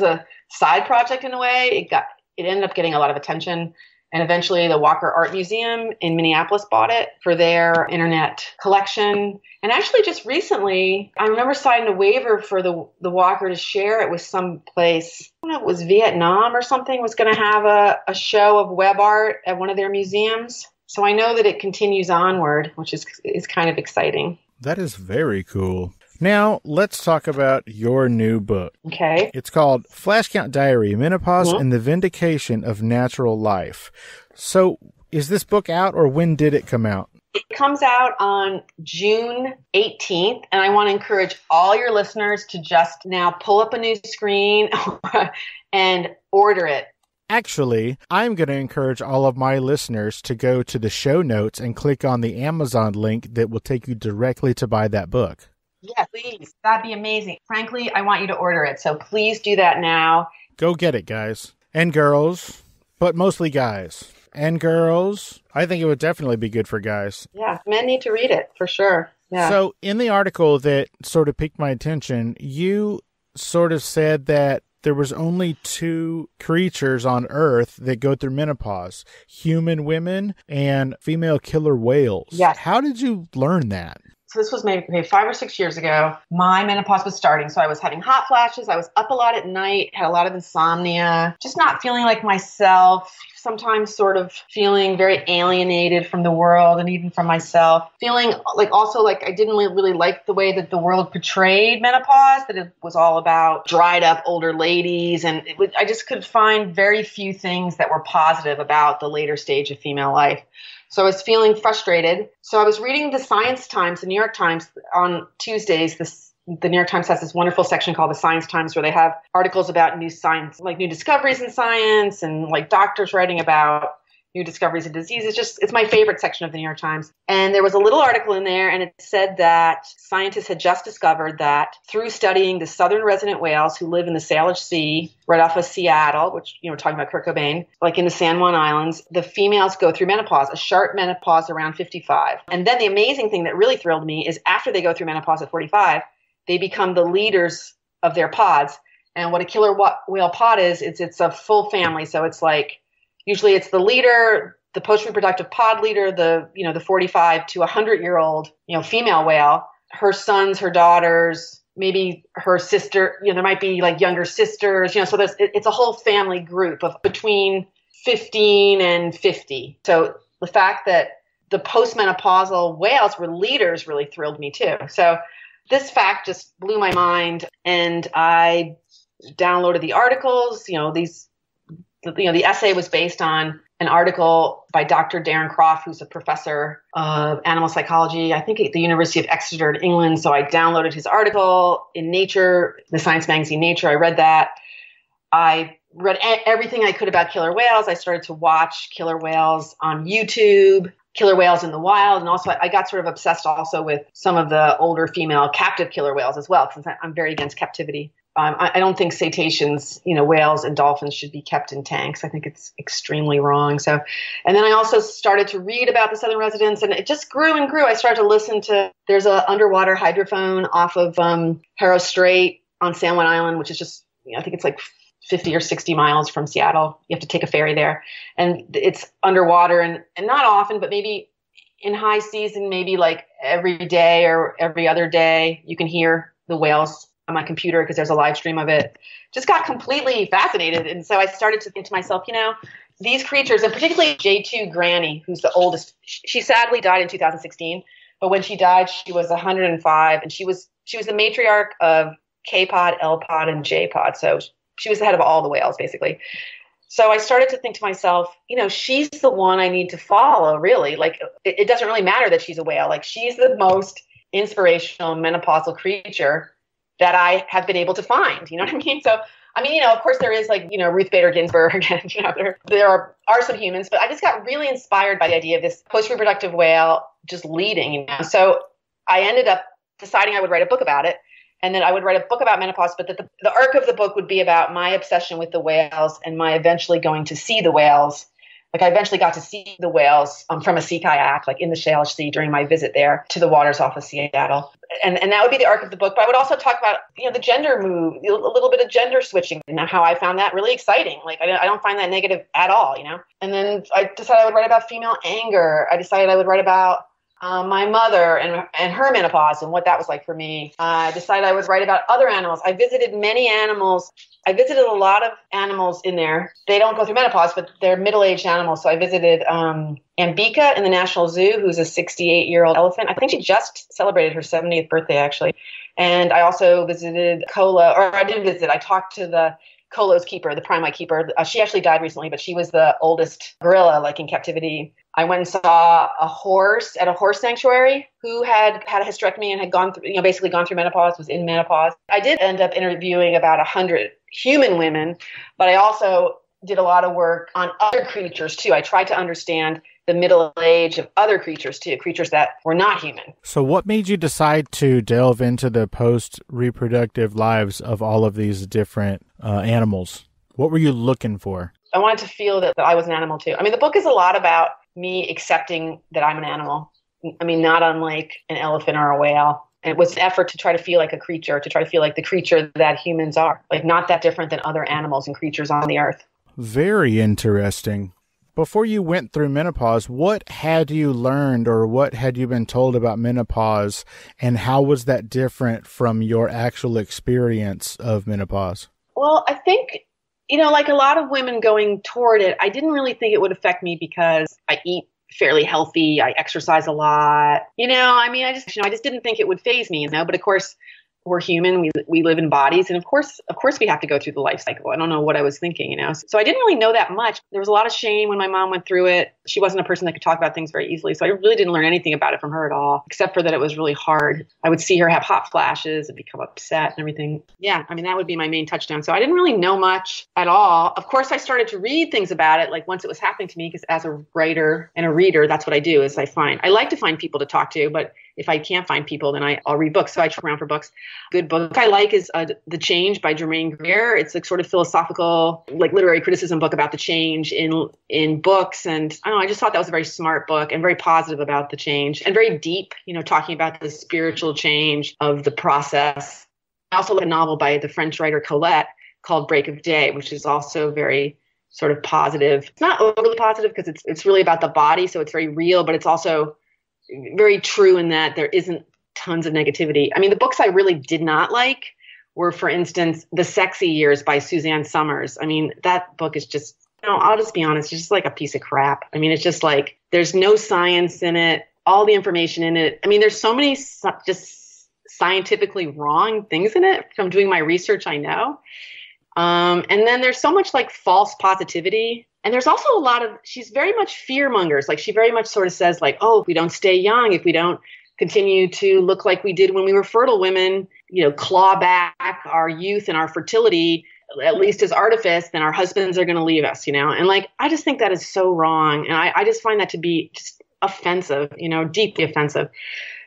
a side project in a way, it ended up getting a lot of attention. And eventually the Walker Art Museum in Minneapolis bought it for their internet collection. And actually just recently, I remember signing a waiver for the Walker to share it with some place. I don't know, it was Vietnam or something, was going to have a show of web art at one of their museums. So I know that it continues onward, which is kind of exciting. That is very cool. Now, let's talk about your new book. Okay. It's called Flash Count Diary, Menopause and the Vindication of Natural Life. So, is this book out, or when did it come out? It comes out on June 18th, and I want to encourage all your listeners to just now pull up a new screen and order it. Actually, I'm going to encourage all of my listeners to go to the show notes and click on the Amazon link that will take you directly to buy that book. Yeah, please. That'd be amazing. Frankly, I want you to order it. So please do that now. Go get it, guys. And girls, but mostly guys. And girls, I think it would definitely be good for guys. Yeah, men need to read it, for sure. Yeah. So in the article that sort of piqued my attention, you sort of said that there was only 2 creatures on Earth that go through menopause, human women and female killer whales. Yes. How did you learn that? So this was maybe 5 or 6 years ago. My menopause was starting. So I was having hot flashes. I was up a lot at night, had a lot of insomnia, just not feeling like myself, sometimes sort of feeling very alienated from the world and even from myself. Feeling like also like I didn't really like the way that the world portrayed menopause, that it was all about dried up older ladies. And I just could find very few things that were positive about the later stage of female life. So I was feeling frustrated. So I was reading the Science Times, the New York Times, on Tuesdays. The New York Times has this wonderful section called the Science Times where they have articles about new science, like new discoveries in science and like doctors writing about new discoveries in diseases. It's my favorite section of the New York Times. And there was a little article in there and it said that scientists had just discovered that through studying the southern resident whales who live in the Salish Sea right off of Seattle, which, we're talking about Kurt Cobain, like in the San Juan Islands, the females go through menopause, a sharp menopause around 55. And then the amazing thing that really thrilled me is after they go through menopause at 45, they become the leaders of their pods. And what a killer whale pod is, it's a full family. So it's like, usually it's the leader, the post-reproductive pod leader, the 45 to 100-year-old, female whale, her sons, her daughters, maybe her sister, there might be like younger sisters, so it's a whole family group of between 15 and 50. So the fact that the postmenopausal whales were leaders really thrilled me too. So this fact just blew my mind, and I downloaded the articles. The essay was based on an article by Dr. Darren Croft, who's a professor of animal psychology, I think at the University of Exeter in England. So I downloaded his article in Nature, the science magazine Nature. I read that. I read everything I could about killer whales. I started to watch killer whales on YouTube, killer whales in the wild. And also I got sort of obsessed also with some of the older female captive killer whales as well, because I'm very against captivity. I don't think cetaceans, whales and dolphins should be kept in tanks. I think it's extremely wrong. So, and then I also started to read about the southern residents, and it just grew and grew. I started to listen to, there's an underwater hydrophone off of Harrow Strait on San Juan Island, which is just, I think it's like 50 or 60 miles from Seattle. You have to take a ferry there, and it's underwater and not often, but maybe in high season, maybe like every day or every other day, you can hear the whales on my computer because there's a live stream of it. Just got completely fascinated. And so I started to think to myself, these creatures, and particularly J2 Granny, who's the oldest, she sadly died in 2016. But when she died, she was 105, and she was the matriarch of K-pod, L-pod, and J-pod. So she was the head of all the whales, basically. So I started to think to myself, she's the one I need to follow, really. Like, it doesn't really matter that she's a whale. Like, she's the most inspirational menopausal creature that I have been able to find. You know what I mean? So, of course there is like, Ruth Bader Ginsburg, and, there are some humans, but I just got really inspired by the idea of this post-reproductive whale just leading, So I ended up deciding I would write a book about it. And then I would write a book about menopause, but the arc of the book would be about my obsession with the whales and my eventually going to see the whales. Like, I eventually got to see the whales from a sea kayak, like in the Salish Sea during my visit there to the waters off of Seattle. And that would be the arc of the book. But I would also talk about, the gender move, a little bit of gender switching, and how I found that really exciting. Like, I don't find that negative at all, And then I decided I would write about female anger. I decided I would write about my mother and her menopause and what that was like for me. I decided I would write about other animals. I visited many animals. I visited a lot of animals in there. They don't go through menopause, but they're middle-aged animals. So I visited Ambika in the National Zoo, who's a 68-year-old elephant. I think she just celebrated her 70th birthday, actually. And I also visited I talked to the Kolo's keeper, the primate keeper. She actually died recently, but she was the oldest gorilla, like in captivity. I went and saw a horse at a horse sanctuary who had a hysterectomy and had gone through, basically gone through menopause, was in menopause. I did end up interviewing about 100 human women, but I also did a lot of work on other creatures too. I tried to understand the middle age of other creatures too, creatures that were not human. So what made you decide to delve into the post-reproductive lives of all of these different animals? What were you looking for? I wanted to feel that I was an animal too. The book is a lot about me accepting that I'm an animal. Not unlike an elephant or a whale. And it was an effort to try to feel like a creature, to try to feel like the creature that humans are, like not that different than other animals and creatures on the earth. Very interesting. Before you went through menopause, what had you learned or what had you been told about menopause, and how was that different from your actual experience of menopause? Well, I think like a lot of women going toward it, I didn't really think it would affect me because I eat fairly healthy. I exercise a lot. I just didn't think it would faze me, but of course we're human. We live in bodies. And of course we have to go through the life cycle. I don't know what I was thinking, So I didn't really know that much. There was a lot of shame when my mom went through it. She wasn't a person that could talk about things very easily. So I really didn't learn anything about it from her at all, except for that it was really hard. I would see her have hot flashes and become upset and everything. Yeah, that would be my main touchdown. So I didn't really know much at all. Of course, I started to read things about it, like once it was happening to me, because as a writer and a reader, that's what I do is I like to find people to talk to, but if I can't find people, then I'll read books. So I check around for books. Good book I like is The Change by Germaine Greer. It's a sort of philosophical, like literary criticism book about the change in books. And I don't know, I just thought that was a very smart book and very positive about the change and very deep, talking about the spiritual change of the process. I also like a novel by the French writer Colette called Break of Day, which is also very sort of positive. It's not overly positive because it's really about the body. So it's very real, but it's also very true in that there isn't tons of negativity. The books I really did not like were, for instance, The Sexy Years by Suzanne Summers. That book is just, I'll just be honest, it's just like a piece of crap. It's just like, there's no science in it, all the information in it. There's so many just scientifically wrong things in it from doing my research, I know. And then there's so much like false positivity. And there's also a lot of, she's very much fear mongers. Like she very much sort of says like, oh, if we don't stay young, if we don't continue to look like we did when we were fertile women, claw back our youth and our fertility, at least as artifice, then our husbands are going to leave us, And like, I just think that is so wrong. And I just find that to be just offensive, deeply offensive.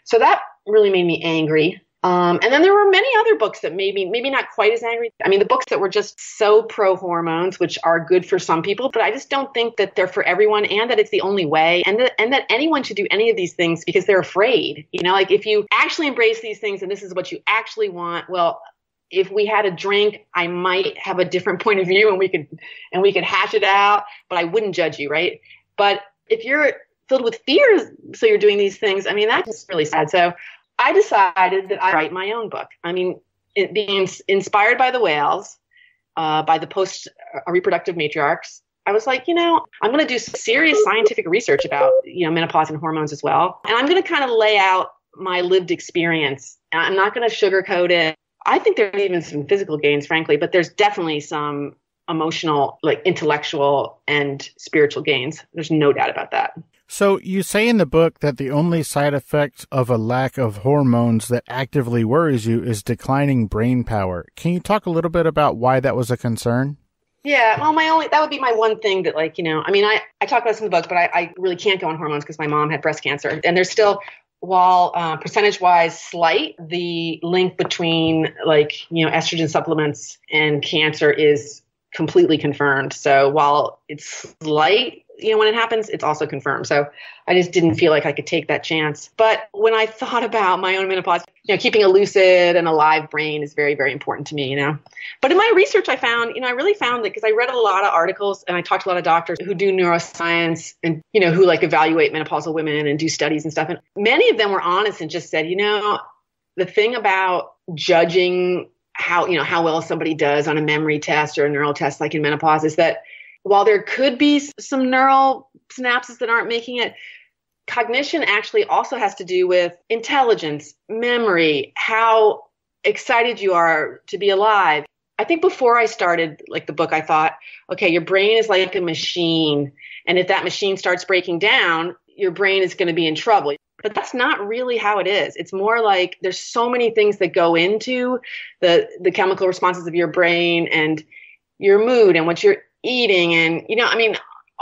So that really made me angry. And then there were many other books that made me maybe not quite as angry. The books that were just so pro hormones, which are good for some people, but I just don't think that they're for everyone and that it's the only way and that anyone should do any of these things because they're afraid. Like if you actually embrace these things and this is what you actually want, well, if we had a drink, I might have a different point of view and we could hash it out, but I wouldn't judge you, right? But if you're filled with fears, so you're doing these things, that's really sad. So I decided that I'd write my own book. It being inspired by the whales, by the post-reproductive matriarchs, I was like, I'm going to do some serious scientific research about, menopause and hormones as well. And I'm going to kind of lay out my lived experience. And I'm not going to sugarcoat it. I think there's even some physical gains, frankly, but there's definitely some emotional, like intellectual and spiritual gains. There's no doubt about that. So you say in the book that the only side effect of a lack of hormones that actively worries you is declining brain power. Can you talk a little bit about why that was a concern? Yeah, well, that would be my one thing that I talk about this in the book, but I really can't go on hormones because my mom had breast cancer. And there's still, while percentage-wise slight, the link between estrogen supplements and cancer is completely confirmed. So while it's slight, when it happens, it's also confirmed. So I just didn't feel like I could take that chance. But when I thought about my own menopause, keeping a lucid and alive brain is very, very important to me, But in my research, I found, I really found that because I read a lot of articles and I talked to a lot of doctors who do neuroscience and, who evaluate menopausal women and do studies and stuff. And many of them were honest and just said, the thing about judging how well somebody does on a memory test or a neural test like in menopause is that while there could be some neural synapses that aren't making it, cognition actually also has to do with intelligence, memory, how excited you are to be alive. I think before I started the book, I thought, okay, your brain is like a machine. And if that machine starts breaking down, your brain is going to be in trouble. But that's not really how it is. It's more like there's so many things that go into the chemical responses of your brain and your mood and what you're eating and,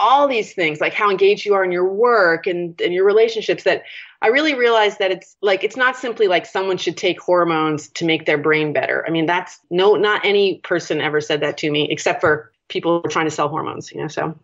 all these things, like how engaged you are in your work and your relationships, that I really realized that it's not simply like someone should take hormones to make their brain better. Not any person ever said that to me, except for people who are trying to sell hormones, so.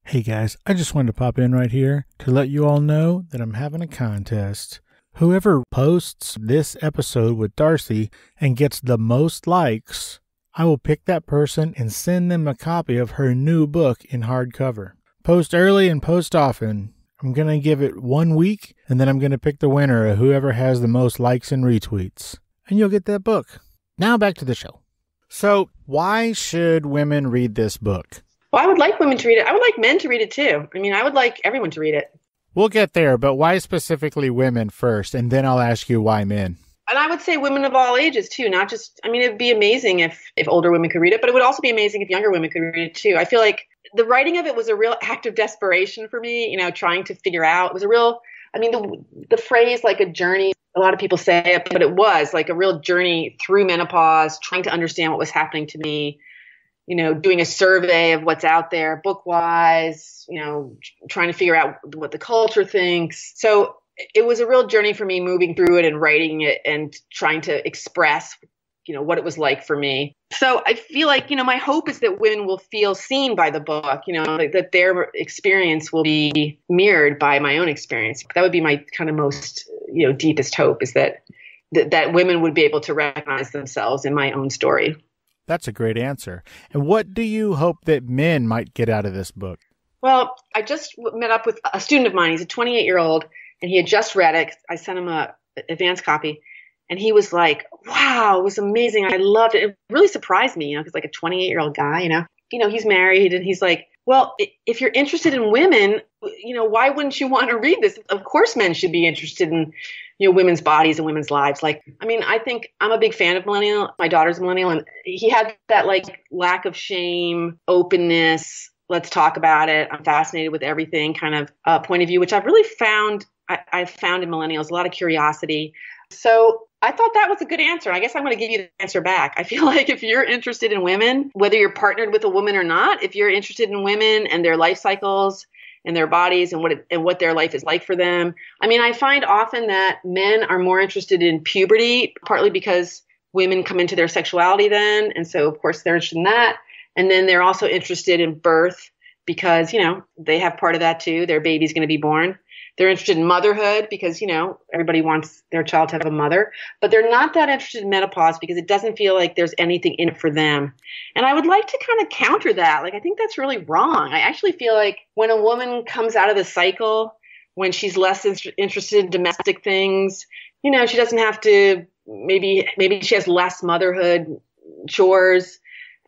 Hey guys, I just wanted to pop in right here to let you all know that I'm having a contest. Whoever posts this episode with Darcey and gets the most likes, I will pick that person and send them a copy of her new book in hardcover. Post early and post often. I'm going to give it 1 week, and then I'm going to pick the winner of whoever has the most likes and retweets. And you'll get that book. Now back to the show. So why should women read this book? Well, I would like women to read it. I would like men to read it too. I mean, I would like everyone to read it. We'll get there, but why specifically women first? And then I'll ask you why men. And I would say women of all ages too, not just, I mean, it'd be amazing if older women could read it, but it would also be amazing if younger women could read it too. I feel like the writing of it was a real act of desperation for me, you know, trying to figure out, it was a real, I mean, the phrase like a journey, a lot of people say it, but it was like a real journey through menopause, trying to understand what was happening to me, you know, doing a survey of what's out there book-wise, you know, trying to figure out what the culture thinks. So it was a real journey for me moving through it and writing it and trying to express, you know, what it was like for me. So I feel like, you know, my hope is that women will feel seen by the book, you know, that their experience will be mirrored by my own experience. That would be my kind of most, you know, deepest hope, is that women would be able to recognize themselves in my own story. That's a great answer. And what do you hope that men might get out of this book? Well, I just met up with a student of mine. He's a 28-year-old, and he had just read it. I sent him an advance copy, and he was like, wow, it was amazing. I loved it. It really surprised me, you know, because like a 28-year-old guy, you know, he's married, and he's like, well, if you're interested in women, you know, why wouldn't you want to read this? Of course, men should be interested in, you know, women's bodies and women's lives. Like, I mean, I think I'm a big fan of millennial. My daughter's a millennial, and he had that like lack of shame, openness. Let's talk about it. I'm fascinated with everything kind of point of view, which I've really found. I've found in millennials a lot of curiosity. So I thought that was a good answer. I guess I'm going to give you the answer back. I feel like if you're interested in women, whether you're partnered with a woman or not, if you're interested in women and their life cycles and their bodies and what their life is like for them. I mean, I find often that men are more interested in puberty, partly because women come into their sexuality then. And so, of course, they're interested in that. And then they're also interested in birth because, you know, they have part of that too. Their baby's going to be born. They're interested in motherhood because, you know, everybody wants their child to have a mother, but they're not that interested in menopause because it doesn't feel like there's anything in it for them. And I would like to kind of counter that. Like, I think that's really wrong. I actually feel like when a woman comes out of the cycle, when she's less interested in domestic things, you know, she doesn't have to, maybe she has less motherhood chores.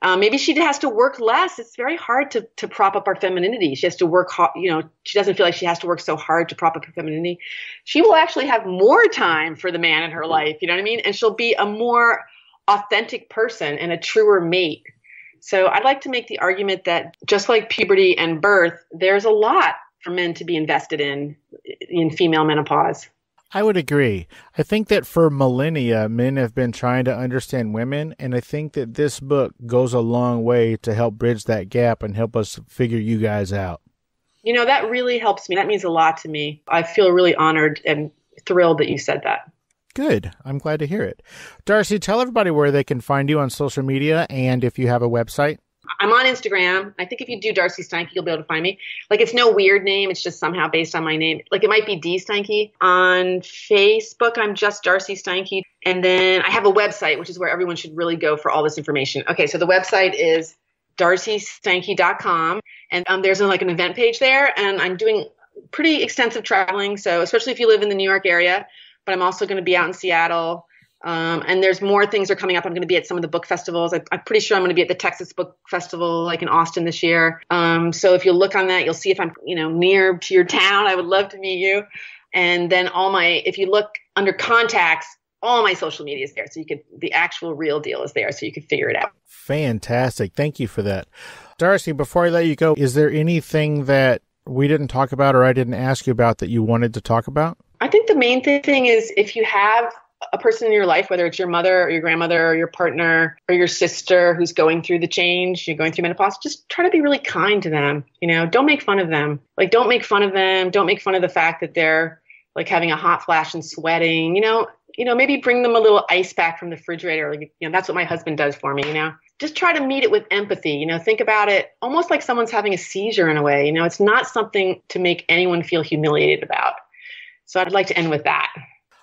Maybe she has to work less. It's very hard to prop up her femininity. She has to work hard. You know, she doesn't feel like she has to work so hard to prop up her femininity. She will actually have more time for the man in her life. You know what I mean? And she'll be a more authentic person and a truer mate. So I'd like to make the argument that just like puberty and birth, there's a lot for men to be invested in female menopause. I would agree. I think that for millennia, men have been trying to understand women, and I think that this book goes a long way to help bridge that gap and help us figure you guys out. You know, that really helps me. That means a lot to me. I feel really honored and thrilled that you said that. Good. I'm glad to hear it. Darcey, tell everybody where they can find you on social media and if you have a website. I'm on Instagram. I think if you do Darcey Steinke, you'll be able to find me. Like, it's no weird name. It's just somehow based on my name. Like, it might be D Steinke. On Facebook, I'm just Darcey Steinke. And then I have a website, which is where everyone should really go for all this information. Okay, so the website is darceysteinke.com. And there's like an event page there. And I'm doing pretty extensive traveling. So especially if you live in the New York area. But I'm also going to be out in Seattle. And there's more things are coming up. I'm going to be at some of the book festivals. I'm pretty sure I'm going to be at the Texas Book Festival, like in Austin this year. So if you look on that, you'll see if I'm, you know, near to your town. I would love to meet you. And then if you look under contacts, all my social media is there. So the actual real deal is there. So you can figure it out. Fantastic. Thank you for that. Darcey, before I let you go, is there anything that we didn't talk about or I didn't ask you about that you wanted to talk about? I think the main thing is if you have a person in your life, whether it's your mother or your grandmother or your partner or your sister who's going through the change, you're going through menopause, just try to be really kind to them. You know, don't make fun of them. Like, don't make fun of them. Don't make fun of the fact that they're like having a hot flash and sweating. You know, maybe bring them a little ice pack from the refrigerator. Like, you know, that's what my husband does for me, you know. Just try to meet it with empathy. You know, think about it almost like someone's having a seizure in a way. You know, it's not something to make anyone feel humiliated about. So I'd like to end with that.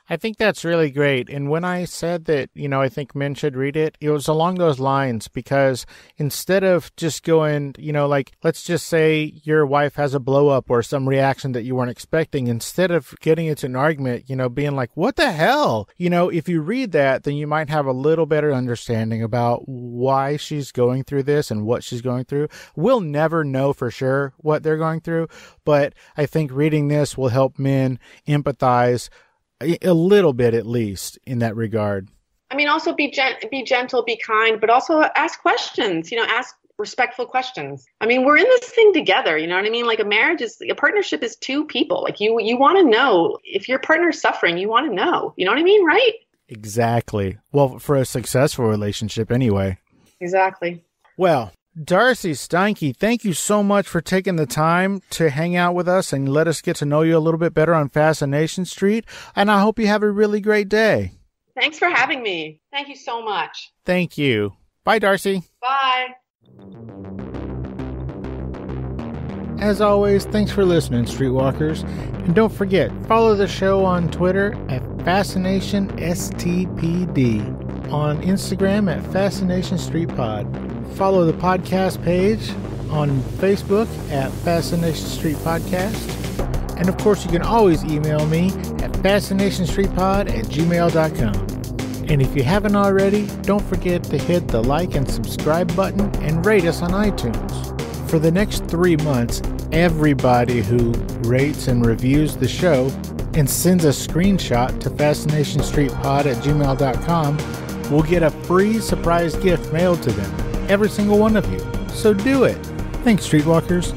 I think that's really great. And when I said that, I think men should read it, it was along those lines, because instead of just going, like, let's just say your wife has a blow up or some reaction that you weren't expecting, instead of getting into an argument, being like, what the hell? If you read that, then you might have a little better understanding about why she's going through this and what she's going through. We'll never know for sure what they're going through, but I think reading this will help men empathize a little bit, at least, in that regard. I mean, also be gentle, be kind, but also ask questions, ask respectful questions. I mean, we're in this thing together, you know what I mean? Like a partnership is two people. Like you want to know if your partner's suffering, you want to know, you know what I mean? Right? Exactly. Well, for a successful relationship anyway. Exactly. Well, Darcey Steinke, thank you so much for taking the time to hang out with us and let us get to know you a little bit better on Fascination Street. And I hope you have a really great day. Thanks for having me. Thank you so much. Thank you. Bye, Darcey. Bye. As always, thanks for listening, Streetwalkers. And don't forget, follow the show on Twitter at FascinationSTPD, on Instagram at Fascination Street Pod. Follow the podcast page on Facebook at Fascination Street Podcast. And of course, you can always email me at fascinationstreetpod@gmail.com. And if you haven't already, don't forget to hit the like and subscribe button and rate us on iTunes. For the next 3 months, everybody who rates and reviews the show and sends a screenshot to fascinationstreetpod@gmail.com will get a free surprise gift mailed to them. Every single one of you. So do it. Thanks, Streetwalkers.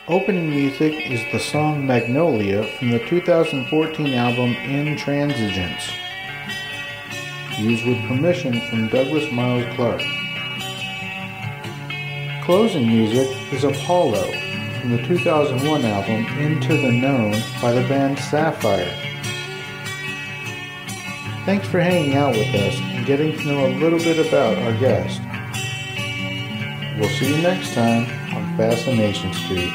Opening music is the song Magnolia from the 2014 album Intransigence, used with permission from Douglas Miles Clark. Closing music is Apollo from the 2001 album Into the Known by the band Sapphire. Thanks for hanging out with us and getting to know a little bit about our guest. We'll see you next time on Fascination Street.